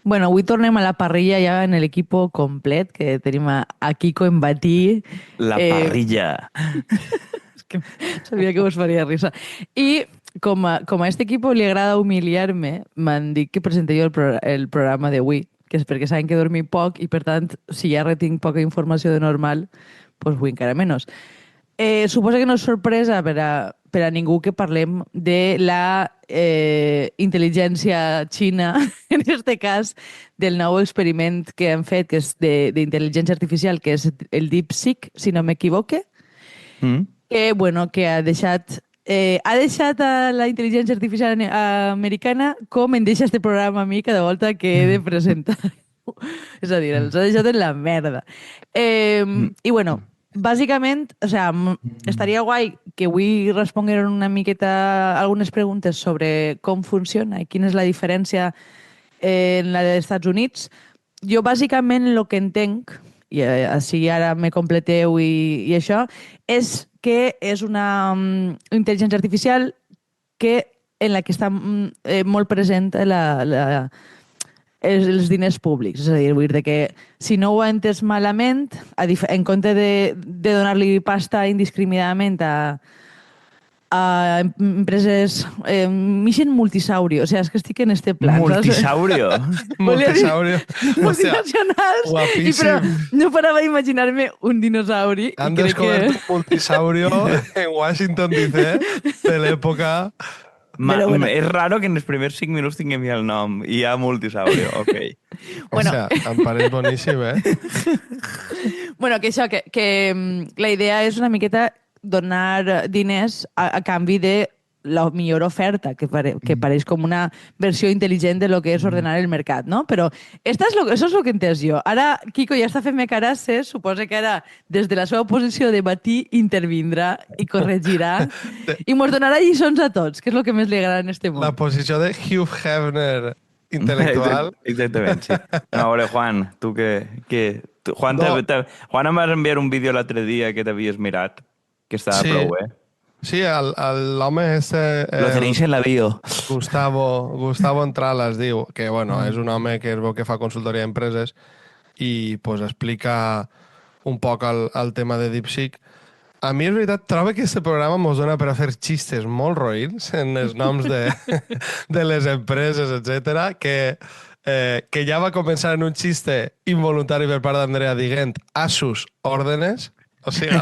Bueno, avui tornem a la parrilla ja en l'equipo complet, que tenim a Kiko en Batí. La Eh, parrilla. és que sabia que us faria risa. I com a este equipo li agrada humiliar-me, m'han dit que presenté jo el programa d'avui, que és perquè saben que dormir poc i, per tant, si ja retinc poca informació de normal, doncs vull encara menys. Suposo que no és sorpresa per a ningú que parlem de la intel·ligència xina, en este cas, del nou experiment que han fet, que és d'intel·ligència artificial, que és el DeepSeek, si no m'equivoque, Mm? que, bueno, que ha deixat a la intel·ligència artificial americana com em deixa este programa a mi cada volta que he de presentar. És a dir, els ha deixat en la merda. Mm. I bueno, bàsicament, o sea, estaria guai que avui respongueren una miqueta algunes preguntes sobre com funciona i quina és la diferència en la dels Estats Units. Jo bàsicament el que entenc, i així ara me completeu i això, és que és una intel·ligència artificial que en la que està molt present els diners públics. És a dir, vull dir que si no ho ha entès malament, en compte de donar-li pasta indiscriminadament a empreses Mission Multisaurio, o sigui, és que estic en este plan, saps? Multisaurio. Volia dir Multisaurio. Hòstia, multinacionals, però guapíssim. no parava d'imaginar-me un dinosauri i Han crec descobert que... un multisaurio en Washington, DC, de l'època... Però bueno. És raro que en els primers 5 minuts tinguem ja el nom i hi ha multisaurio, ok. Bueno. Hòstia, em pareix boníssim, Bueno, que això, que la idea és una miqueta donar diners a canvi de la millor oferta, que pareix com una versió intel·ligent de lo que és ordenar el mercat, no? Però això és el que he entès jo. Ara, Kiko ja està fent-me carasses, suposa que ara, des de la seva posició de batí, intervindrà i corregirà i mos donarà lliçons a tots, que és el que més li agrada en este La món. posició de Hugh Hefner intel·lectual. Exactament, sí. No, a veure, Juan, tu Juan, No. Juan em vas enviar un vídeo l'altre dia que t'havies mirat, que estava Sí. prou bé. Sí, l'home este... Lo tenéis en la bio. Gustavo Entrala es diu, que bueno, és un home que es veu que fa consultoria d'empreses i pues, explica un poc el tema de DeepSeek. A mi, en veritat, trobo que aquest programa mos dona per a fer xistes molt roïns en els noms de les empreses, etc que ja va començar en un xiste involuntari per part d'Andrea dient Asus òrdenes, o sigui,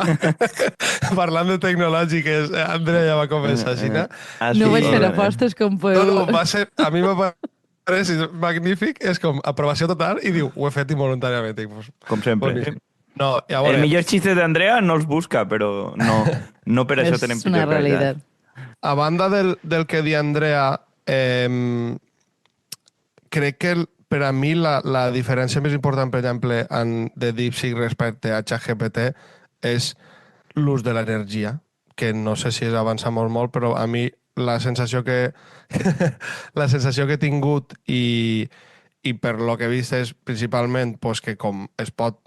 parlant de tecnològiques, Andrea ja va començar així, no? No vaig fer órdenes. apostes com No, podeu... va ser, a mi m'ha pareix magnífic, és com aprovació total i diu, ho he fet involuntàriament. Dic, pues, Com sempre. boníssim. No, i a El veure, millor xiste d'Andrea no els busca, però no per això tenim És una pitjor realitat. qualitat. a banda del que di Andrea, crec que per a mi la diferència més important, per exemple, de DeepSeek respecte a ChatGPT és l'ús de l'energia, que no sé si és avançar molt, però a mi la sensació que la sensació que he tingut i per lo que he vist és principalment pues, que com es pot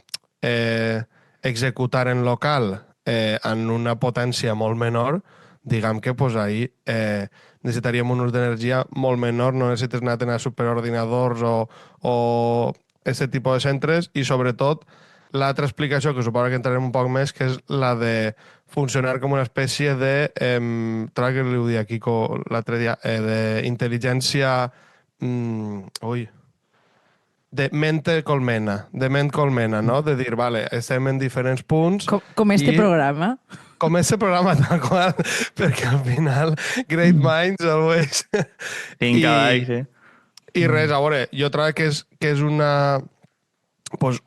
executar en local en una potència molt menor, diguem que pues, ahir necessitaríem un ús d'energia molt menor, no necessites anar a tenir superordinadors o aquest tipus de centres i sobretot l'altra explicació, que suposo que entrarem un poc més, que és la de funcionar com una espècie de, trobo que li ho dia Kiko l'altre dia, d'intel·ligència, ui, de ment colmena, no? De dir, vale, estem en diferents punts Com este i programa. com este programa tal qual, perquè al final great minds always. Tinc cavalls, sí. I res, a veure, jo trobo que és una... Pues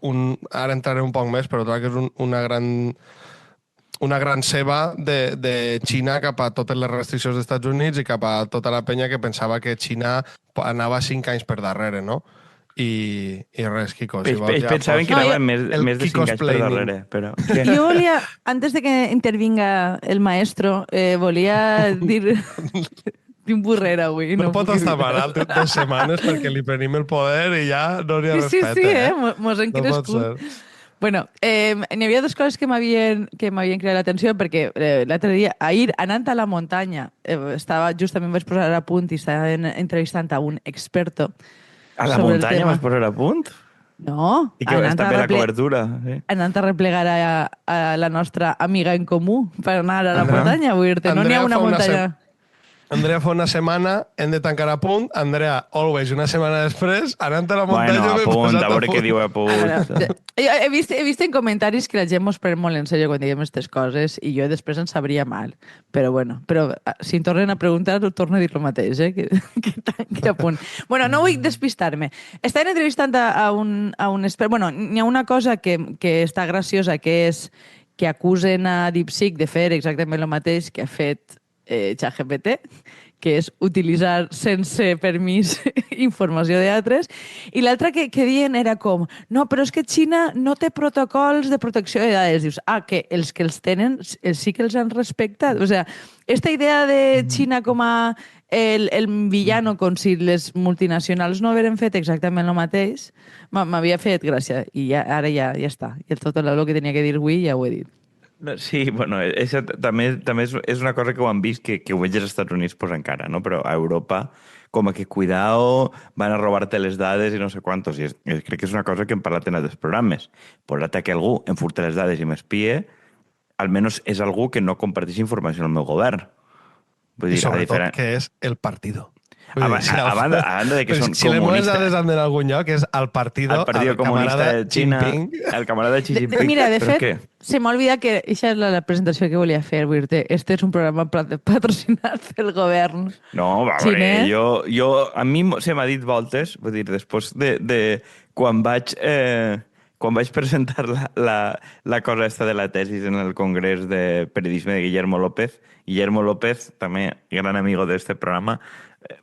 ara entraré un poc més, però trobo que és una gran ceba de Xina cap a totes les restriccions dels Estats Units i cap a tota la penya que pensava que Xina anava 5 anys per darrere, no? I res, Kiko, si vols ja... Pensaven que No, anava jo- més de 5 anys per Kikosplaining. darrere, però... Jo volia, antes de que intervinga el maestro, volia dir un burrera avui. No pot puc estar evitar. malalt 2 setmanes perquè li prenim el poder i ja no n'hi ha Sí, respecte, mos hem No pot crescut. ser. Bueno, n'hi havia dues coses que m'havien cridat l'atenció perquè l'altre dia, ahir, anant a la muntanya, justament vaig posar a punt i estava entrevistant a un experto A la sobre el muntanya tema. vas posar a punt? No, I que està bé la cobertura. Sí. anant a replegar a la nostra amiga en comú per anar a la Andrea- muntanya, vull dir-te. No n'hi ha Andrea una fa una muntanya... Andrea fa una setmana, hem de tancar a punt. Andrea, always, una setmana després, anant a la muntanya... Bueno, a m'he punt, posat a veure què diu a A veure, punt. he vist en comentaris que la gent mos pren molt en sèrio quan diem aquestes coses i jo després en sabria mal. Però bueno, si em tornen a preguntar, torno a dir el mateix, que tanqui a punt. Bueno, no vull despistar-me. Estàvem entrevistant a un expert... Bueno, n'hi ha una cosa que està graciosa, que és que acusen a DeepSeek de fer exactament el mateix que ha fet ChatGPT, que és utilitzar sense permís informació d'altres. I l'altra que diuen era com, no, però és que Xina no té protocols de protecció de dades. Dius, que els tenen sí que els han respectat. O sigui, esta idea de Xina com a el villano, com si les multinacionals no hagueren fet exactament el mateix, m'havia fet gràcia. I ara ja està. I tot el que tenia que dir avui ja ho he dit. No, sí, bueno, això també és una cosa que ho han vist, que ho veig als Estats Units pues, encara, no? Però a Europa, com que cuidao, van a robar-te les dades i no sé quantos. Crec que és una cosa que hem parlat en altres programes. Posar-te que algú em furta les dades i m'espie, almenys és algú que no comparteix informació amb el meu govern. Vull I dir, sobretot que és el partido. A banda de que són si les meves comunistes. dades han d'anar a algun lloc, és al partido, El Partido Comunista de Xina, el camarada Xi Jinping. Mira, de Però fet, què? se m'ha oblidat que aquesta és la presentació que volia fer, vull dir-te. Este és un programa patrocinat pel govern. No, va, xinès. a mi se m'ha dit voltes, vull dir, després de quan vaig presentar la cosa esta de la tesis en el Congrés de Periodisme de Guillermo López també gran amigo d'este programa,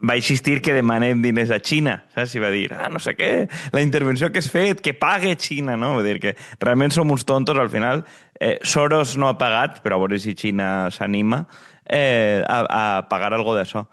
va insistir que demanem diners a Xina, saps? I va dir, no sé què, la intervenció que has fet, que pague Xina, no? Vull dir que realment som uns tontos, al final. Soros no ha pagat, però a veure si Xina s'anima a pagar algo d'això.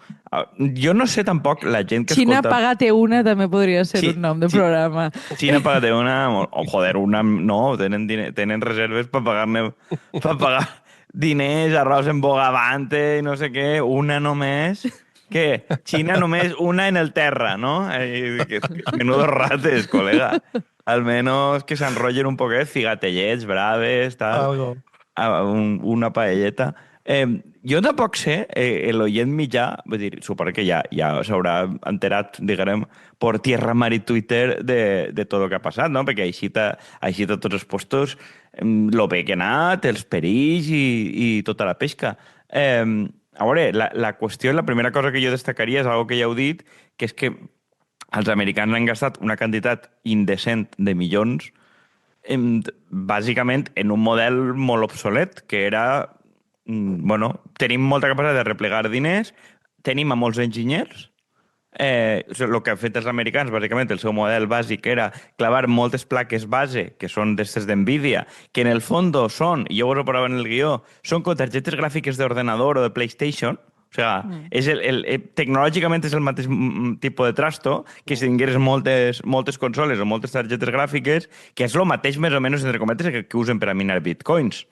Jo no sé tampoc la gent que Xina escolta... Pagate Una també podria ser un nom de programa. Xina Pagate Una, joder, una no, tenen reserves per pagar diners, arròs en bogavante i no sé què, una només... Què? Xina només una en el terra, ¿no? Menudos rates, colega. Al menos que s'enrotllen un poquet, figatellets, braves, tal. Una paelleta. Jo tampoc sé, l'oient mitjà, vull dir, suposo que ja s'haurà enterat, diguem, per tierra, mar i Twitter de tot el que ha passat, no? Perquè així tots els postos, lo bé que ha anat, els perills i tota la pesca. A veure, la qüestió, la primera cosa que jo destacaria és algo que ja heu dit, que és que els americans han gastat una quantitat indecent de milions bàsicament en un model molt obsolet, que era, bueno, tenim molta capacitat de replegar diners, tenim a molts enginyers, el que han fet els americans, bàsicament, el seu model bàsic era clavar moltes plaques base, que són d'aquestes d'NVIDIA, que en el fons són, i jo us ho posava en el guió, són com targetes gràfiques d'ordenador o de PlayStation. O sigui, tecnològicament és el mateix tipus de trasto que si tingueres moltes consoles o moltes targetes gràfiques, que és el mateix, més o menys, entre cometes, que usen per a minar bitcoins.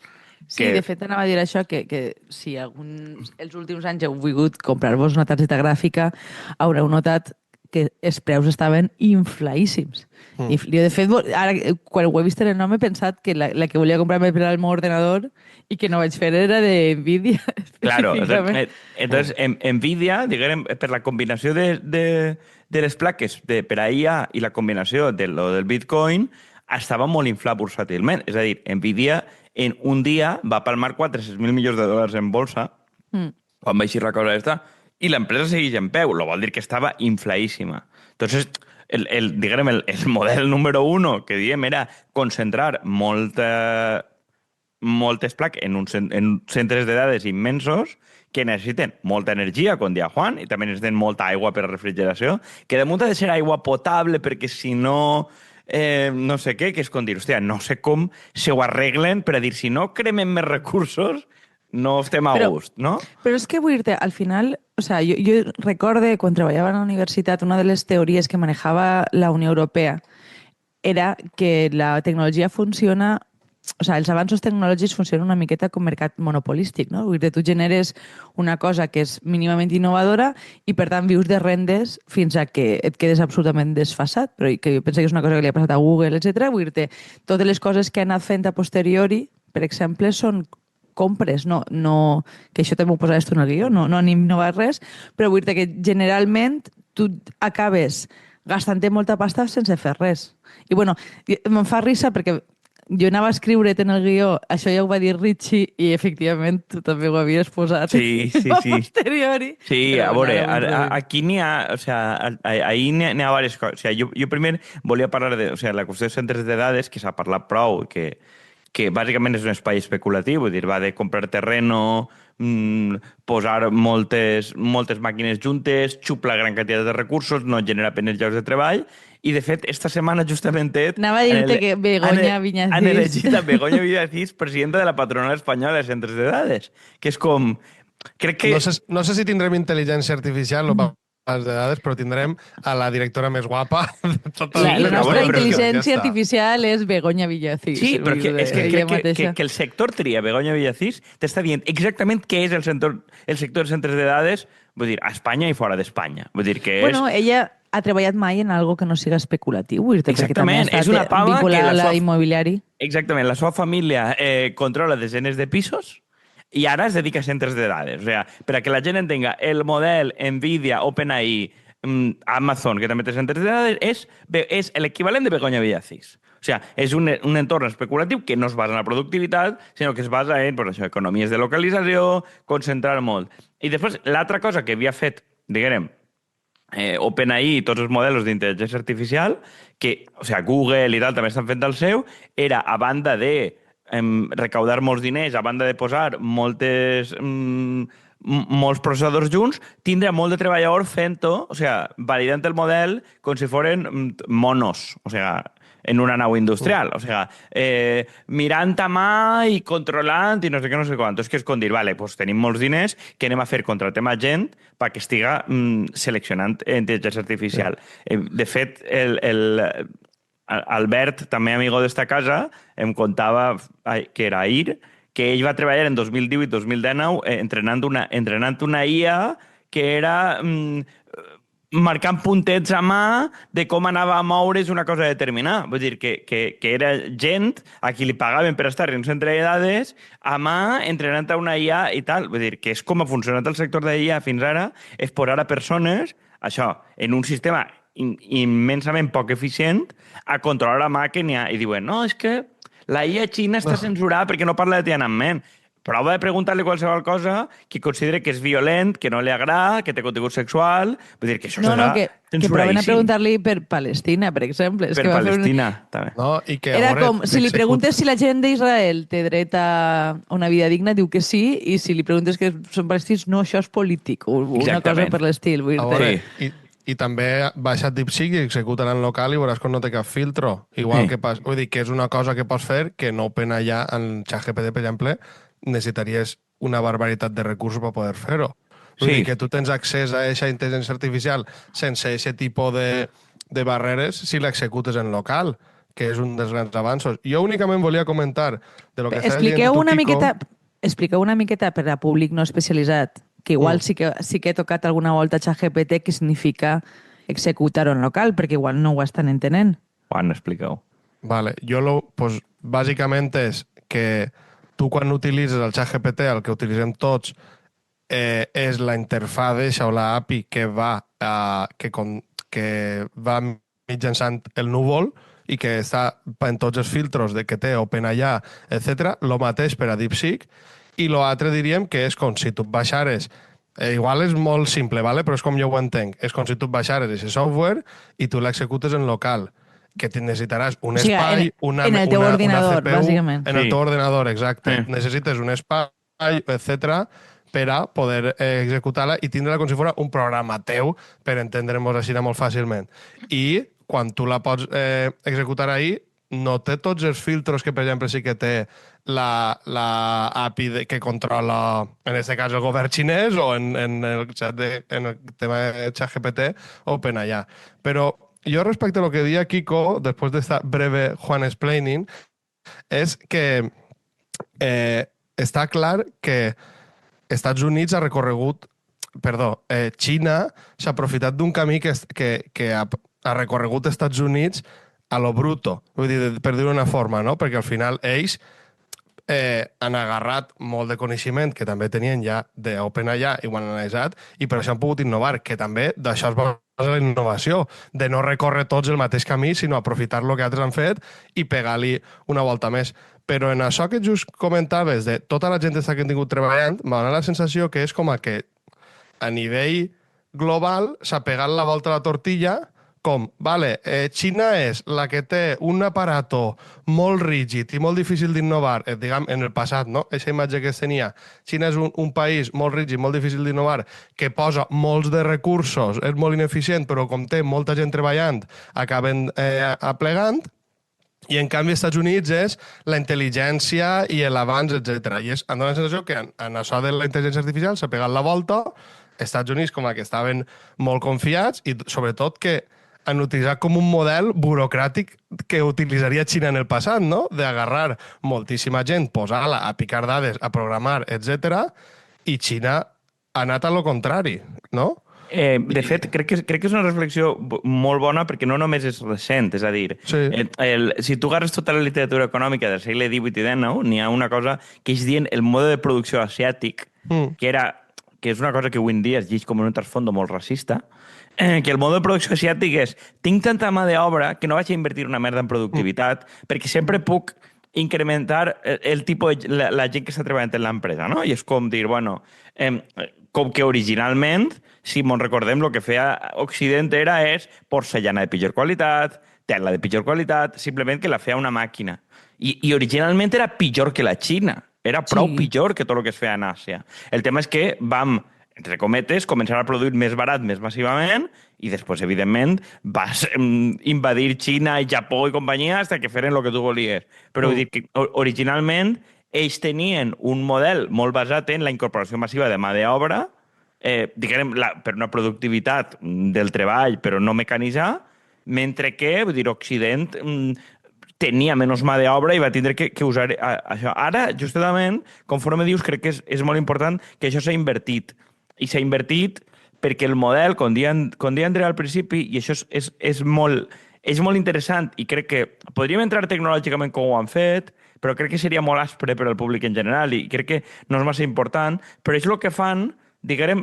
Sí, de fet, anava a dir això, que si els últims anys heu volgut comprar-vos una targeta gràfica, haureu notat que els preus estaven inflaíssims. I jo, de fet, ara, quan ho he vist en el nom, he pensat que la que volia comprar-me per al meu ordenador i que no vaig fer era de NVIDIA. Claro, entonces NVIDIA, diguem, per la combinació de les plaques per a IA i la combinació del Bitcoin, estava molt inflat bursàtilment. És a dir, NVIDIA en un dia va palmar 400.000 milions de dòlars en bolsa, quan va eixir la cosa esta, i l'empresa segueix en peu, lo vol dir que estava inflaíssima. Entonces, el model número 1 que diem era concentrar moltes plaques en centres de dades immensos que necessiten molta energia, com dia Juan, i també necessiten molta aigua per a refrigeració, que damunt ha de ser aigua potable, perquè si no... no sé què, que és com dir, hòstia, no sé com se ho arreglen per a dir, si no cremem més recursos, no estem a gust, no? Però és que vull dir-te, al final, o sea, jo recorde, quan treballava a la universitat, una de les teories que manejava la Unió Europea era que la tecnologia funciona o sigui, els avanços tecnològics funcionen una miqueta com mercat monopolístic, no? Vull dir, tu generes una cosa que és mínimament innovadora i, per tant, vius de rendes fins a que et quedes absolutament desfasat. Però que jo penso que és una cosa que li ha passat a Google, etc. Vull dir, totes les coses que han anat fent a posteriori, per exemple, són compres, que això també ho posaves tu en el guió, no han innovat res, però vull dir que generalment tu acabes gastant molta pasta sense fer res. I bueno, me'n fa risa perquè jo anava a escriure't en el guió, això ja ho va dir Richie i efectivament tu també ho havies posat a posteriori. Sí, a veure, aquí n'hi ha, o sea, ahí n'hi ha diverses coses. O sea, jo primer volia parlar de, o sea, la qüestió de centres de dades, que s'ha parlat prou, que bàsicament és un espai especulatiu, vull dir, va de comprar terreno, posar moltes màquines juntes, xuplar gran quantitat de recursos, no genera apenas llocs de treball, i de fet, esta setmana justament anava a dir-te que Begoña Viñacís... Han elegit a Begoña Viñacís presidenta de la patronal espanyola de centres de dades, que és com... Crec que... No sé si tindrem intel·ligència artificial o pas de dades, però tindrem a la directora més guapa de tota la nostra intel·ligència ja artificial és Begoña Villacís. Sí, però és que crec que el sector tria Begoña Villacís t'està dient exactament què és el sector de centres de dades, vull dir, a Espanya i fora d'Espanya. Vull dir que és... Bueno, ella ha treballat mai en algo que no siga especulatiu. Exactament, és una pava que a l'immobiliari. Exactament, la seva família controla desenes de pisos i ara es dedica a centres de dades. O sigui, per a que la gent entenga, el model Nvidia, OpenAI, Amazon, que també té centres de dades, és l'equivalent de Begoña Villacís. O sigui, és un entorn especulatiu que no es basa en la productivitat, sinó que es basa en això, economies de localització, concentrar molt. I després, l'altra cosa que havia fet, diguem, OpenAI i tots els models d'intel·ligència artificial, que, o sigui, Google i tal també estan fent el seu, era, a banda de recaudar molts diners, a banda de posar molts processadors junts, tindre molt de treballador fent-ho, o sigui, validant el model com si foren monos, o sigui, en una nau industrial. O sigui, mirant a mà i controlant i no sé què, no sé quant. És que és com dir, vale, pues tenim molts diners, què anem a fer? Contratem a gent perquè estiga seleccionant intel·ligència artificial. De fet, Albert, també amigo d'esta casa, em contava que era ahir, que ell va treballar en 2018 i 2019 entrenant una IA que era marcant puntets a mà de com anava a moure's una cosa determinada. Vull dir que era gent a qui li pagaven per estar en un centre de dades a mà entrenant a una IA i tal. Vull dir que és com ha funcionat el sector de IA fins ara, és posar a persones, això, en un sistema immensament poc eficient, a controlar la màquina i diuen, no, és que la IA xina està censurada perquè no parla de Tiananmen. Prova de preguntar-li qualsevol cosa que consideri que és violent, que no li agrada, que té contingut sexual. Vull dir que això serà que proven a preguntar-li per Palestina, per exemple. Per Palestina, també. No, i que, era com, si li preguntes si la gent d'Israel té dret a una vida digna, diu que sí, i si li preguntes que són palestins, no, això és polític, una cosa per l'estil. I també baixa DeepSeek i executa en local i veuràs que no té cap filtro. Igual que pas, vull dir que és una cosa que pots fer que no OpenAI en ChatGPT, per exemple, necessitaries una barbaritat de recursos per poder fer-ho. Vull dir que tu tens accés a aquesta intel·ligència artificial sense aquest tipus de barreres si l'executes en local, que és un dels grans avanços. Jo únicament volia comentar de lo que estàs dient tu, Quico. Expliqueu una miqueta per a públic no especialitzat, que igual sí que he tocat alguna volta ChatGPT, què significa executar-ho en local, perquè igual no ho estan entenent. Juan, expliqueu. Vale, pues, bàsicament és que tu quan utilitzes el ChatGPT, el que utilitzem tots, és la interfaz o la API que va mitjançant el núvol i que està en tots els filtros de que té OpenAI, etc. Lo mateix per a DeepSeek. I l'altre diríem que és com si tu baixares, igual és molt simple, ¿vale? Però és com jo ho entenc, és com si tu baixares aquest software i tu l'executes en local, que necessitaràs un espai, en el teu ordinador, CPU, bàsicament. En el teu ordinador, exacte. Necessites un espai, etc per a poder executar-la i tindre-la com si fos un programa teu, per entendre-nos així molt fàcilment. I quan tu la pots executar ahí, no té tots els filtros que, per exemple, sí que té la API que controla, en aquest cas, el govern xinès o en el tema de ChatGPT o OpenAI. Però jo, respecte a lo que deia Quico, després d'esta breve Juan explaining, és que està clar que Estats Units ha recorregut... Perdó, Xina s'ha aprofitat d'un camí que ha recorregut Estats Units a lo bruto, vull dir, per dir-ho d'una forma, no? Perquè al final ells han agarrat molt de coneixement que també tenien ja d'OpenAI i ho han analitzat i per això han pogut innovar, que també d'això es basa la innovació, de no recórrer tots el mateix camí, sinó aprofitar el que altres han fet i pegar-li una volta més. Però en això que just comentaves de tota la gent que han tingut treballant, m'ha donat la sensació que és com a que a nivell global s'ha pegat la volta a la tortilla com, vale, Xina és la que té un aparato molt rígid i molt difícil d'innovar, diguem, en el passat, no? Aquesta imatge que es tenia. Xina és un país molt rígid, molt difícil d'innovar, que posa molts de recursos, és molt ineficient, però com té molta gent treballant, acaben aplegant, i en canvi als Estats Units és la intel·ligència i l'avanç, etc. I em dóna la sensació que en això de la intel·ligència artificial s'ha pegat la volta, Estats Units com a que estaven molt confiats i sobretot que han utilitzat com un model burocràtic que utilitzaria Xina en el passat, no? D'agarrar moltíssima gent, posar-la a picar dades, a programar, etc. I Xina ha anat a lo contrari, no? De fet, crec que és una reflexió molt bona perquè no només és recent, és a dir, Sí. Si tu agarres tota la literatura econòmica del segle XVIII i XIX, n'hi ha una cosa que és dient el mode de producció asiàtic, que és una cosa que avui en dia es llegeix com un trasfondo molt racista, que el mode de producció asiàtic és tinc tanta mà d'obra que no vaig a invertir una merda en productivitat perquè sempre puc incrementar el tipus de la gent que està treballant en l'empresa, no? I és com dir, bueno, com que originalment, si mos recordem, el que feia Occident és porcellana de pitjor qualitat, tela de pitjor qualitat, simplement que la feia una màquina. I originalment era pitjor que la Xina. Era prou pitjor que tot el que es feia en Àsia. El tema és que vam, entre cometes, començar a produir més barat, més massivament, i després, evidentment, vas invadir Xina i Japó i companyia fins que feren el que tu volies. Però vull dir que originalment ells tenien un model molt basat en la incorporació massiva de mà d'obra, diguem, per una productivitat del treball, però no mecanitzar, mentre que, vull dir, Occident tenia menys mà d'obra i va tindre que usar això. Ara, justament, conforme dius, crec que és molt important que això s'ha invertit. I s'ha invertit perquè el model, com deia Andrea al principi, i això és molt interessant, i crec que podríem entrar tecnològicament com ho han fet, però crec que seria molt aspre per al públic en general, i crec que no és massa important, però és el que fan, diguem,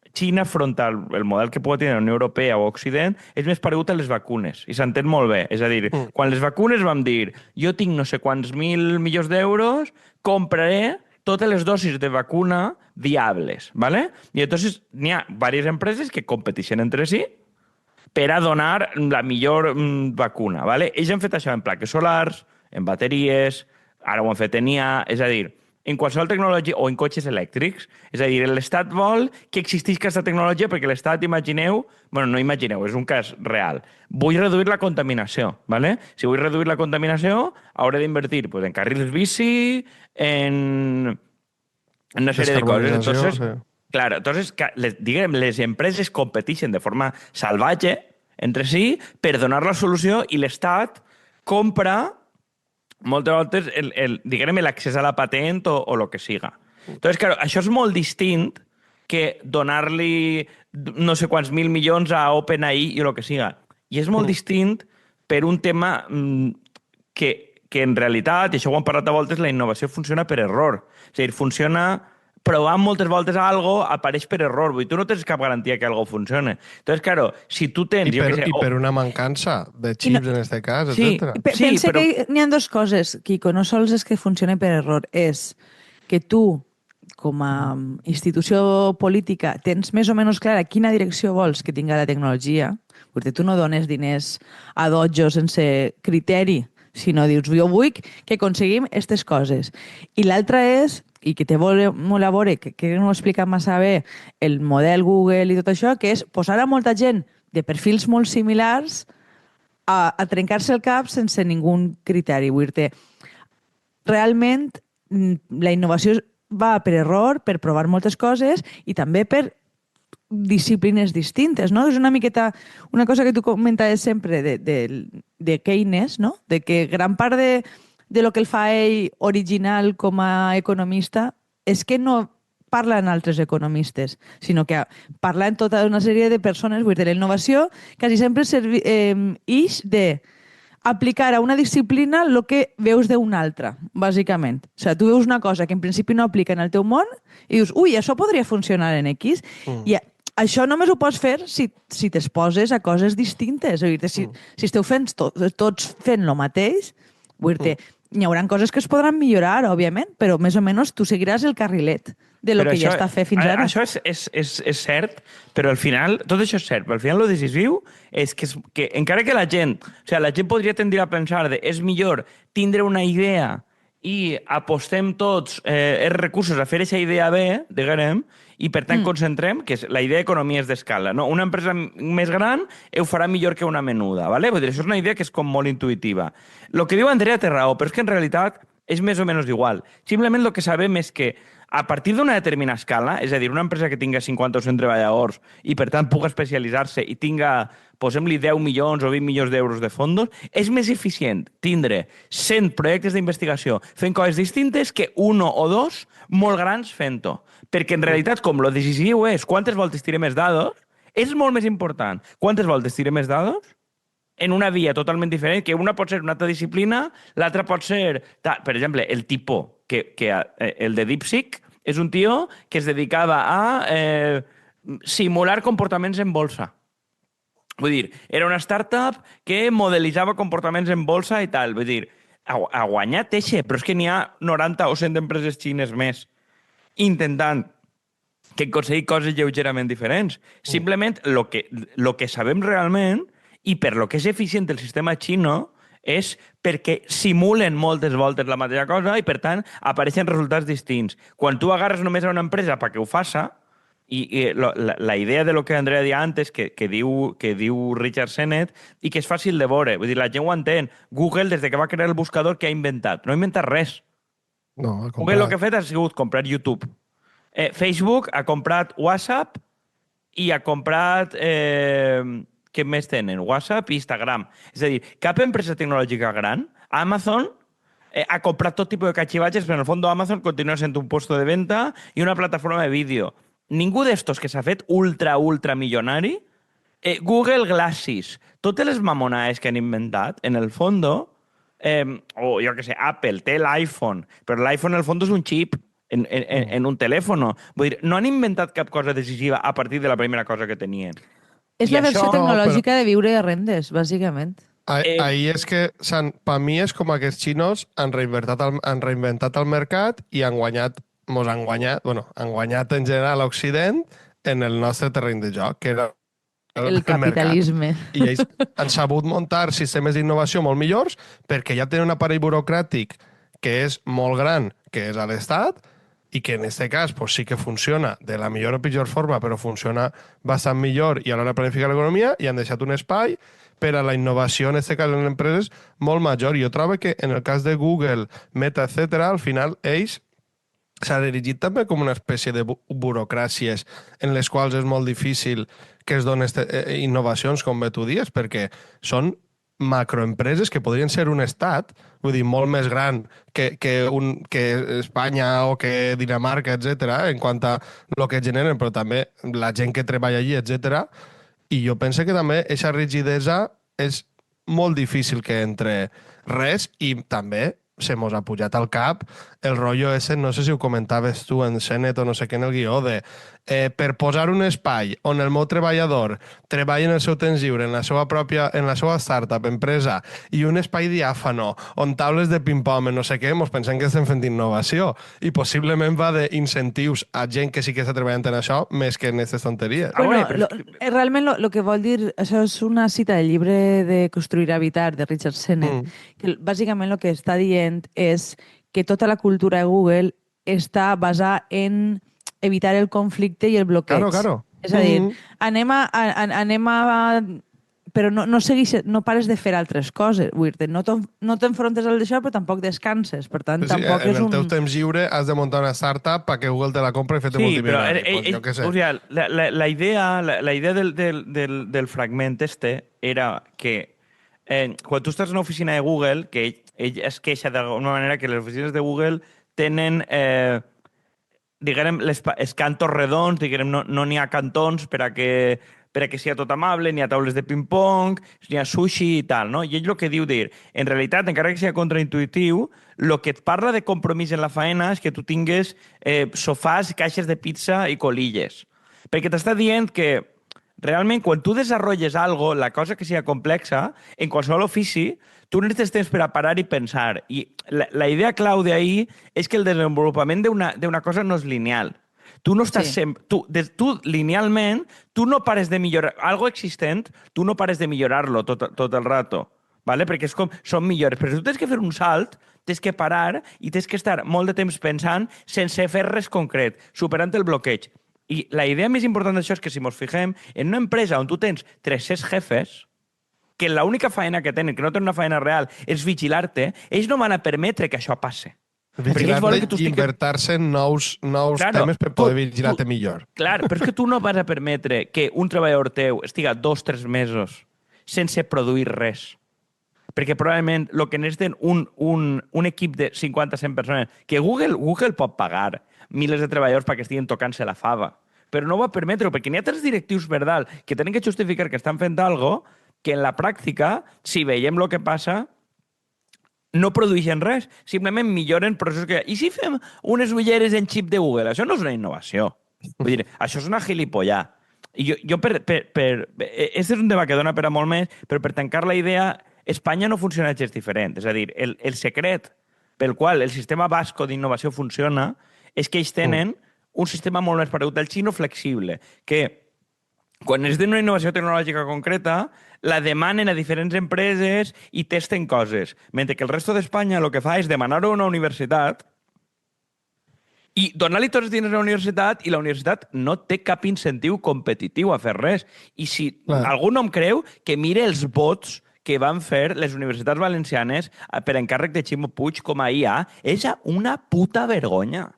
Xina front al model que pot tenir la Unió Europea o Occident és més paregut a les vacunes, i s'entén molt bé. És a dir, quan les vacunes vam dir jo tinc no sé quants milions d'euros, compraré totes les dosis de vacuna viables, ¿vale? I entonces n'hi ha diverses empreses que competeixen entre si per a donar la millor vacuna, ¿vale? Ells han fet això en plaques solars, en bateries, ara ho han fet en IA, és a dir, en qualsevol tecnologia o en cotxes elèctrics. És a dir, l'Estat vol que existisca aquesta tecnologia perquè l'Estat, imagineu, bueno, no imagineu, és un cas real. Vull reduir la contaminació, ¿vale? Si vull reduir la contaminació, hauré d'invertir pues, en carrils bici, en una sèrie de coses. Entonces, claro, entonces diguem, les empreses competeixen de forma salvatge entre si per donar la solució i l'Estat compra moltes voltes diguem, l'accés a la patent o el que siga. Entonces, claro, això és molt distint que donar-li no sé quants mil milions a OpenAI i el que siga. I és molt distint per un tema que en realitat, i això ho hem parlat a voltes, la innovació funciona per error. És a dir, funciona provant moltes voltes a algo, apareix per error. Vull dir, tu no tens cap garantia que algo funcione. Entonces, claro, si tu tens... I per una mancança de xips, en aquest cas, etc. Pensa que n'hi ha dues coses, Quico. No sols és que funcione per error, és que tu, com a institució política, tens més o menys clara quina direcció vols que tinga la tecnologia, perquè tu no dones diners a dotjos sense criteri, sinó dius, jo vull que aconseguim aquestes coses. I l'altra és, i que té molt a veure, que no ho explica massa bé, el model Google i tot això, que és posar a molta gent de perfils molt similars a trencar-se el cap sense ningú criteri. Vull dir-te, realment la innovació va per error, per provar moltes coses i també per disciplines distintes, no? És una miqueta una cosa que tu comentaves sempre de Keynes, no? De que gran part de de lo que el fa ell original com a economista és que no parla en altres economistes, sinó que parla en tota una sèrie de persones. Vull dir, la innovació quasi sempre ix de aplicar a una disciplina el que veus d'una altra, bàsicament. O sigui, tu veus una cosa que en principi no aplica en el teu món i dius, ui, això podria funcionar en X. I això només ho pots fer si t'exposes a coses distintes. Vull dir, si esteu fent tots fent el mateix, vull dir, hi haurà coses que es podran millorar, òbviament, però més o menys tu seguiràs el carrilet de lo Però que això, ja està fet fins ara. Això és cert, però al final, tot això és cert, però al final el decisiu és que encara que la gent, o sigui, la gent podria tendir a pensar de és millor tindre una idea i apostem tots els recursos a fer aquesta idea bé, diguem, i per tant concentrem, que la idea d'economies d'escala. No? Una empresa més gran ho farà millor que una menuda. ¿vale? Vull dir, això és una idea que és com molt intuïtiva. El que diu Andrea té raó, però és que en realitat és més o menys igual. Simplement el que sabem és que a partir d'una determinada escala, és a dir, una empresa que tinga 50 o 100 treballadors i, per tant, pugui especialitzar-se i tinga, posem-li 10 milions o 20 milions d'euros de fondos, és més eficient tindre 100 projectes d'investigació fent coses distintes que uno o dos molt grans fent-ho. Perquè, en realitat, com lo decisiu és quantes voltes tirem els dados, és molt més important quantes voltes tirem els dados en una via totalment diferent, que una pot ser una altra disciplina, l'altra pot ser... Per exemple, el tipus, el de DeepSeek, és un tio que es dedicava a simular comportaments en bolsa. Vull dir, era una startup que modelitzava comportaments en bolsa i tal. Vull dir, ha guanyat eixe, però és que n'hi ha 90 o 100 empreses xines més intentant que aconseguir coses lleugerament diferents. Simplement, el que sabem realment i per lo que és eficient el sistema xino és perquè simulen moltes voltes la mateixa cosa i, per tant, apareixen resultats distints. Quan tu agarres només a una empresa perquè ho faça, i la idea de lo que Andrea deia antes, que diu Richard Sennett, i que és fàcil de veure, vull dir, la gent ho entén. Google, des de que va crear el buscador, què ha inventat? No ha inventat res. No, Google el que ha fet ha sigut comprar YouTube. Facebook ha comprat WhatsApp i ha comprat... què més tenen? WhatsApp i Instagram. És a dir, cap empresa tecnològica gran, Amazon, ha comprat tot tipus de cachivatges, però en el fons Amazon continua sent un puesto de venta i una plataforma de vídeo. Ningú d'estos que s'ha fet ultra milionari, Google Glasses, totes les mamonades que han inventat, en el fons, o jo què sé, Apple té l'iPhone, però l'iPhone en el fons és un xip en un telèfon. Vull dir, no han inventat cap cosa decisiva a partir de la primera cosa que tenien. És la versió tecnològica de viure a rendes, bàsicament. Ahí és que, per mi és com aquests xinos han reinventat el mercat i han guanyat en general a l'Occident en el nostre terreny de joc, que era el capitalisme. I ells han sabut muntar sistemes d'innovació molt millors perquè ja tenen un aparell burocràtic que és molt gran, que és a l'Estat, i que en aquest cas pues, sí que funciona de la millor o pitjor forma, però funciona bastant millor i a l'hora de planificar l'economia i han deixat un espai per a la innovació, en aquest cas en les empreses, molt major. Jo trobo que en el cas de Google, Meta, etc., al final ells s'ha dirigit també com una espècie de burocràcies en les quals és molt difícil que es donen innovacions, com bé tu dies, perquè són macroempreses que podrien ser un estat, vull dir, molt més gran que Espanya o que Dinamarca, etc., en quant a el que generen, però també la gent que treballa allí, etc. I jo penso que també aquesta rigidesa és molt difícil que entre res i també se mos ha pujat al cap el rotllo ese, no sé si ho comentaves tu en Sennett o no sé què en el guió, de per posar un espai on el meu treballador treballa en el seu temps lliure, en la seva startup, empresa, i un espai diàfano, on taules de ping-pong, no sé què, mos pensem que estem fent innovació, i possiblement va d'incentius a gent que sí que està treballant en això, més que en aquestes tonteries. Bueno, realment el que vol dir, això és una cita del llibre de Construir Habitar, de Richard Sennett, que bàsicament el que està dient és que tota la cultura de Google està basada en evitar el conflicte i el bloqueig. Claro. És a dir, anem a però no pares de fer altres coses. Vull dir, no t'enfrontes al d'això, però tampoc descanses. Per tant, tampoc és un... En el teu temps lliure has de muntar una startup perquè Google te la compra i fer-te multimilionari. Però, jo què sé. O sigui, la idea del fragment era que quan tu estàs en una oficina de Google, que ell es queixa d'alguna manera que les oficines de Google tenen, diguem, els cantos redons, diguem, no n'hi ha cantons per a que sigui tot amable, n'hi ha taules de ping-pong, n'hi ha sushi i tal, no? I ell el que diu en realitat, encara que sigui contraintuitiu, el que et parla de compromís en la faena és que tu tingues sofàs, caixes de pizza i colilles. Perquè t'està dient que realment quan tu desenvolupes algo, la cosa que sigui complexa, en qualsevol ofici, tu necessites temps per a parar i pensar. I la idea clau d'ahir és que el desenvolupament d'una cosa no és lineal. Tu no estàs sempre... Tu, linealment, tu no pares de millorar... Algo existent, tu no pares de millorar-lo tot el rato, ¿vale? Perquè és com, són millores. Però si tu tens que fer un salt, tens que parar i tens que estar molt de temps pensant sense fer res concret, superant el bloqueig. I la idea més important d'això és que si ens fixem en una empresa on tu tens 300 jefes, que l'única feina que tenen, que no tenen una feina real, és vigilar-te, ells no van a permetre que això passe. Vigilar-te i invertir-se en nous temes per poder vigilar-te millor. Clar, però és que tu no vas a permetre que un treballador teu estiga 2-3 mesos sense produir res. Perquè probablement el que necessiten un equip de 50-100 persones, que Google pot pagar milers de treballadors perquè estiguin tocant-se la fava, però no va permetre-ho, perquè n'hi ha 3 directius verdal que tenen que justificar que estan fent alguna cosa que en la pràctica, si veiem el que passa, no produeixen res, simplement milloren processos que... I si fem unes ulleres en xip de Google? Això no és una innovació. Vull dir, això és una gilipollà. I jo és un tema que dona per a molt més, però per tancar la idea, Espanya no funciona gens diferent. És a dir, el secret pel qual el sistema basco d'innovació funciona és que ells tenen un sistema molt més paregut al xino flexible, que quan es den una innovació tecnològica concreta, la demanen a diferents empreses i testen coses. Mentre que el resto d'Espanya el que fa és demanar-ho a una universitat i donar-li tots els diners a la universitat i la universitat no té cap incentiu competitiu a fer res. I si algú no em creu, que mire els vots que van fer les universitats valencianes per encàrrec de Ximo Puig com a IA, és una puta vergonya.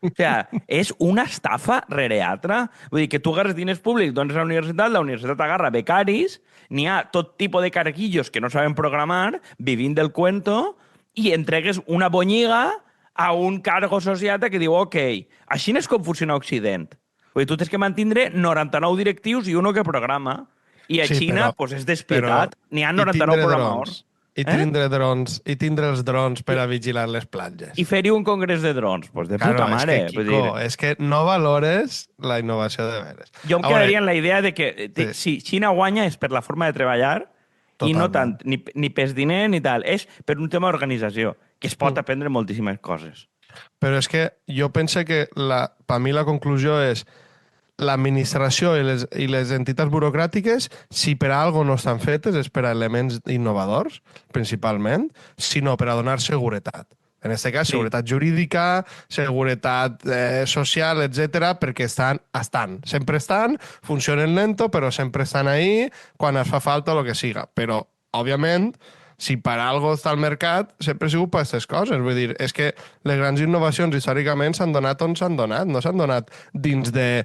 O sigui, és una estafa rere altra. Vull dir, que tu agarres diners públics, dones a la universitat agarra becaris, n'hi ha tot tipus de carquillos que no saben programar, vivint del cuento, i entregues una bonyiga a un cargo sociata que diu, ok, així és com funciona Occident. Vull dir, tu tens que mantindre 99 directius i uno que programa. I a Xina, pues, és despietat. N'hi ha 99 programadors. I tindre els drons per a vigilar les platges. I fer-hi un congrés de drons. Pues de puta mare. És que, Quico, és que no valores la innovació de veres. Jo em quedaria en la idea de que si Xina guanya és per la forma de treballar i no tant, ni pels diners ni tal. És per un tema d'organització, que es pot aprendre moltíssimes coses. Però és que jo penso que per mi la conclusió és l'administració i les entitats burocràtiques, si per a alguna no estan fetes, és per a elements innovadors, principalment, sinó per a donar seguretat. En aquest cas, seguretat jurídica, seguretat social, etc, perquè sempre estan, funcionen lento, però sempre estan ahí quan es fa falta o el que siga. Però, òbviament, si per algo està al mercat, sempre ha sigut per aquestes coses. Vull dir, és que les grans innovacions històricament s'han donat on s'han donat. No s'han donat dins d'un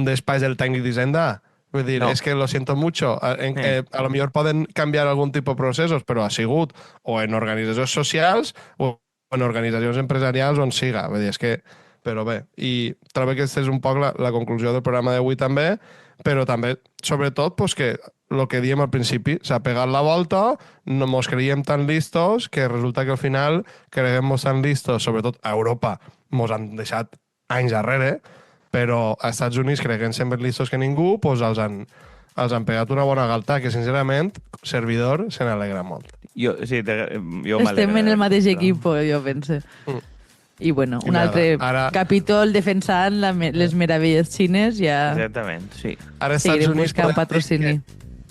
despatx del tècnic d'Hisenda. Vull dir, és que lo siento mucho. A lo millor poden canviar algun tipus de processos, però ha sigut o en organitzacions socials o en organitzacions empresarials on siga. Vull dir, és que... Però bé, i trobo que aquesta és un poc la conclusió del programa d'avui també, però també, sobretot, pues, que el que diem al principi, s'ha pegat la volta, no mos creiem tan listos, que resulta que al final creiem-nos tan listos, sobretot a Europa, mos han deixat anys darrere, però als Estats Units, creient-se més listos que ningú, pues, els han pegat una bona galta, que sincerament, servidor, se n'alegra molt. Jo estem en el mateix equip, jo penso. I bueno, un altre capítol defensant les meravelles xines ja... Exactament, sí. Ara seguirem buscant patrocini.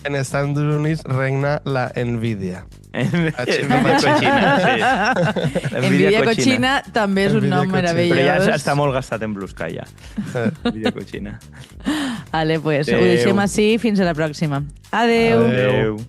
En Estats Units regna la envidia. Envidia cochina, sí. Envidia cochina també és un nom meravellós. Però ja està molt gastat en Blusca, ja. Envidia cochina. Vale, pues ho deixem així. Fins a la pròxima. Adeu. Adeu.